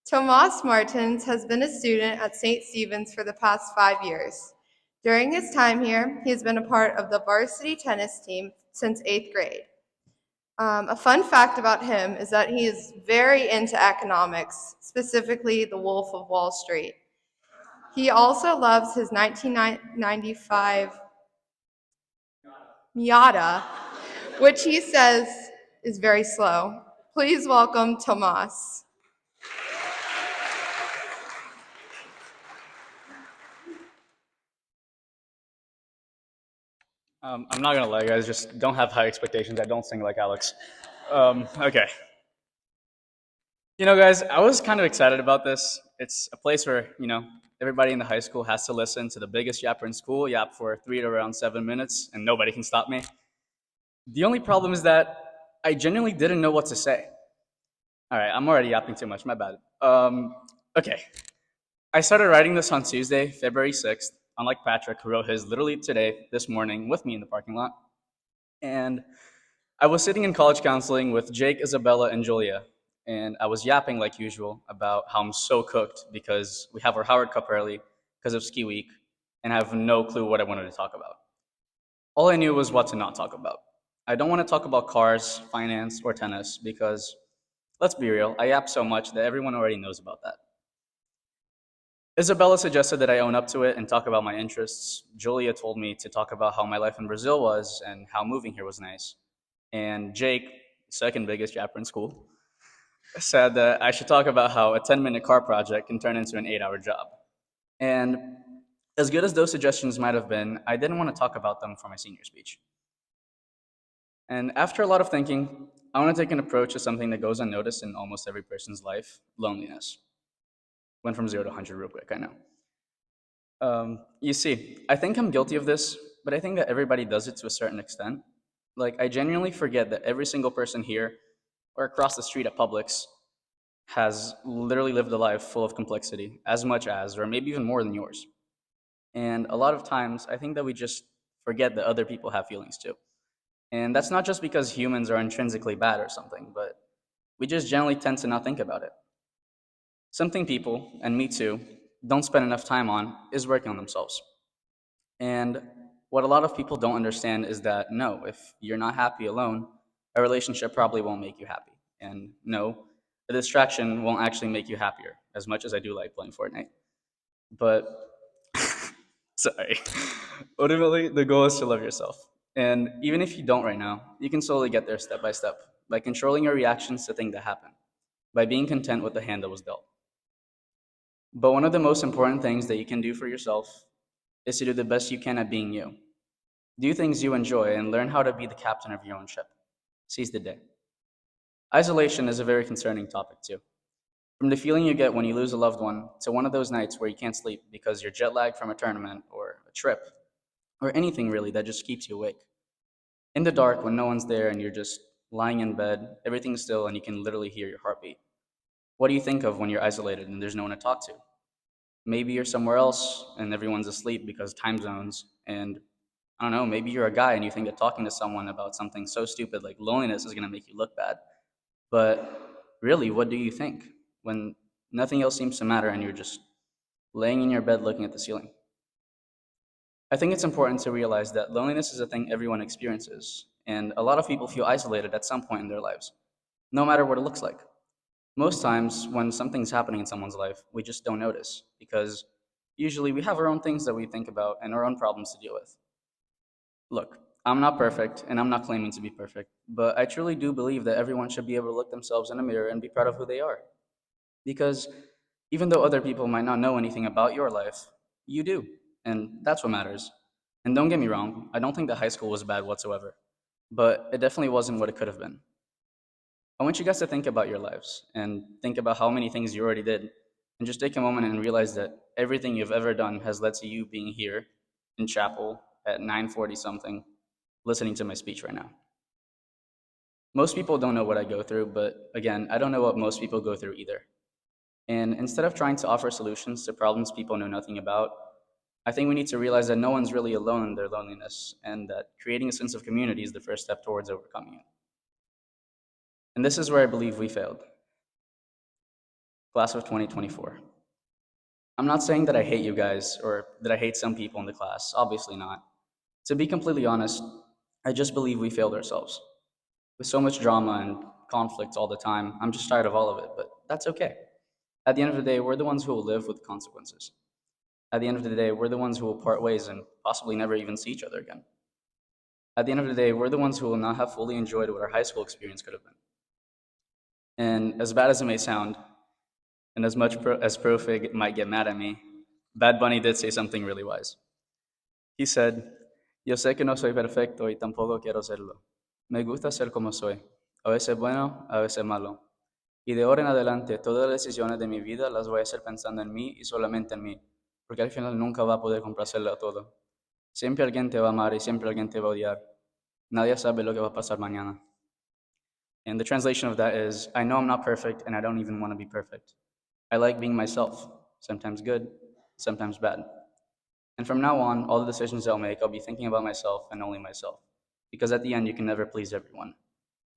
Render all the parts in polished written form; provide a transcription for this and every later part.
Tomas Martins has been a student at St. Stephen's for the past 5 years. During his time here, he has been a part of the varsity tennis team since 8th grade. A fun fact about him is that he is very into economics, specifically the Wolf of Wall Street. He also loves his 1995 Miata, which he says is very slow. Please welcome Tomas. I'm not gonna lie, guys. Just don't have high expectations. I don't sing like Alex. Okay. Guys, I was kind of excited about this. It's a place where everybody in the high school has to listen to the biggest yapper in school yap for 3 to around 7 minutes, and nobody can stop me. The only problem is that I genuinely didn't know what to say. All right, I'm already yapping too much. My bad. Okay. I started writing this on Tuesday, February 6th, unlike Patrick, who wrote his literally today, this morning, with me in the parking lot. And I was sitting in college counseling with Jake, Isabella, and Julia, and I was yapping like usual about how I'm so cooked because we have our Howard Cup early because of ski week, and I have no clue what I wanted to talk about. All I knew was what to not talk about. I don't want to talk about cars, finance, or tennis because, let's be real, I yap so much that everyone already knows about that. Isabella suggested that I own up to it and talk about my interests. Julia told me to talk about how my life in Brazil was and how moving here was nice. And Jake, second biggest yapper in school, said that I should talk about how a 10-minute car project can turn into an 8-hour job. And as good as those suggestions might have been, I didn't want to talk about them for my senior speech. And after a lot of thinking, I want to take an approach to something that goes unnoticed in almost every person's life: loneliness. Went from 0 to 100 real quick, I know. You see, I think I'm guilty of this, but I think that everybody does it to a certain extent. Like, I genuinely forget that every single person here or across the street at Publix has literally lived a life full of complexity, as much as, or maybe even more than yours. And a lot of times, I think that we just forget that other people have feelings too. And that's not just because humans are intrinsically bad or something, but we just generally tend to not think about it. Something people, and me too, don't spend enough time on is working on themselves. And what a lot of people don't understand is that no, if you're not happy alone, a relationship probably won't make you happy. And no, a distraction won't actually make you happier, as much as I do like playing Fortnite. But, sorry. Ultimately, the goal is to love yourself. And even if you don't right now, you can slowly get there step by step by controlling your reactions to things that happen, by being content with the hand that was dealt. But one of the most important things that you can do for yourself is to do the best you can at being you. Do things you enjoy and learn how to be the captain of your own ship. Seize the day. Isolation is a very concerning topic, too. From the feeling you get when you lose a loved one to one of those nights where you can't sleep because you're jet lagged from a tournament or a trip or anything really that just keeps you awake. In the dark, when no one's there and you're just lying in bed, everything's still and you can literally hear your heartbeat. What do you think of when you're isolated and there's no one to talk to? Maybe you're somewhere else and everyone's asleep because time zones, and I don't know, maybe you're a guy and you think that talking to someone about something so stupid like loneliness is going to make you look bad. But really, what do you think when nothing else seems to matter and you're just laying in your bed looking at the ceiling? I think it's important to realize that loneliness is a thing everyone experiences, and a lot of people feel isolated at some point in their lives, no matter what it looks like. Most times, when something's happening in someone's life, we just don't notice because usually we have our own things that we think about and our own problems to deal with. Look, I'm not perfect and I'm not claiming to be perfect, but I truly do believe that everyone should be able to look themselves in a mirror and be proud of who they are. Because even though other people might not know anything about your life, you do, and that's what matters. And don't get me wrong, I don't think that high school was bad whatsoever, but it definitely wasn't what it could have been. I want you guys to think about your lives and think about how many things you already did, and just take a moment and realize that everything you've ever done has led to you being here in chapel at 9:40 something, listening to my speech right now. Most people don't know what I go through, but again, I don't know what most people go through either. And instead of trying to offer solutions to problems people know nothing about, I think we need to realize that no one's really alone in their loneliness, and that creating a sense of community is the first step towards overcoming it. And this is where I believe we failed. Class of 2024. I'm not saying that I hate you guys or that I hate some people in the class, obviously not. To be completely honest, I just believe we failed ourselves. With so much drama and conflict all the time, I'm just tired of all of it, but that's okay. At the end of the day, we're the ones who will live with consequences. At the end of the day, we're the ones who will part ways and possibly never even see each other again. At the end of the day, we're the ones who will not have fully enjoyed what our high school experience could have been. And as bad as it may sound, and as much as Profig might get mad at me, Bad Bunny did say something really wise. He said, Yo sé que no soy perfecto y tampoco quiero serlo. Me gusta ser como soy, a veces bueno, a veces malo. Y de ahora en adelante, todas las decisiones de mi vida las voy a hacer pensando en mí y solamente en mí, porque al final nunca va a poder complacerlo a todo. Siempre alguien te va a amar y siempre alguien te va a odiar. Nadie sabe lo que va a pasar mañana. And the translation of that is, I know I'm not perfect and I don't even want to be perfect. I like being myself, sometimes good, sometimes bad. And from now on, all the decisions I'll make, I'll be thinking about myself and only myself. Because at the end, you can never please everyone.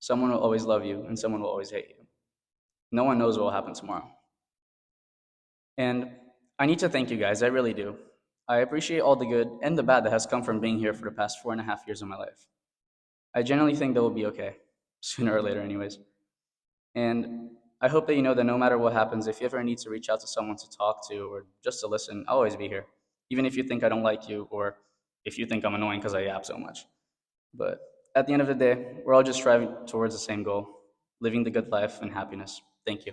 Someone will always love you and someone will always hate you. No one knows what will happen tomorrow. And I need to thank you guys, I really do. I appreciate all the good and the bad that has come from being here for the past 4.5 years of my life. I genuinely think that will be okay, sooner or later, anyways. And I hope that you know that no matter what happens, if you ever need to reach out to someone to talk to or just to listen, I'll always be here. Even if you think I don't like you or if you think I'm annoying because I yap so much. But at the end of the day, we're all just striving towards the same goal living the good life and happiness. Thank you.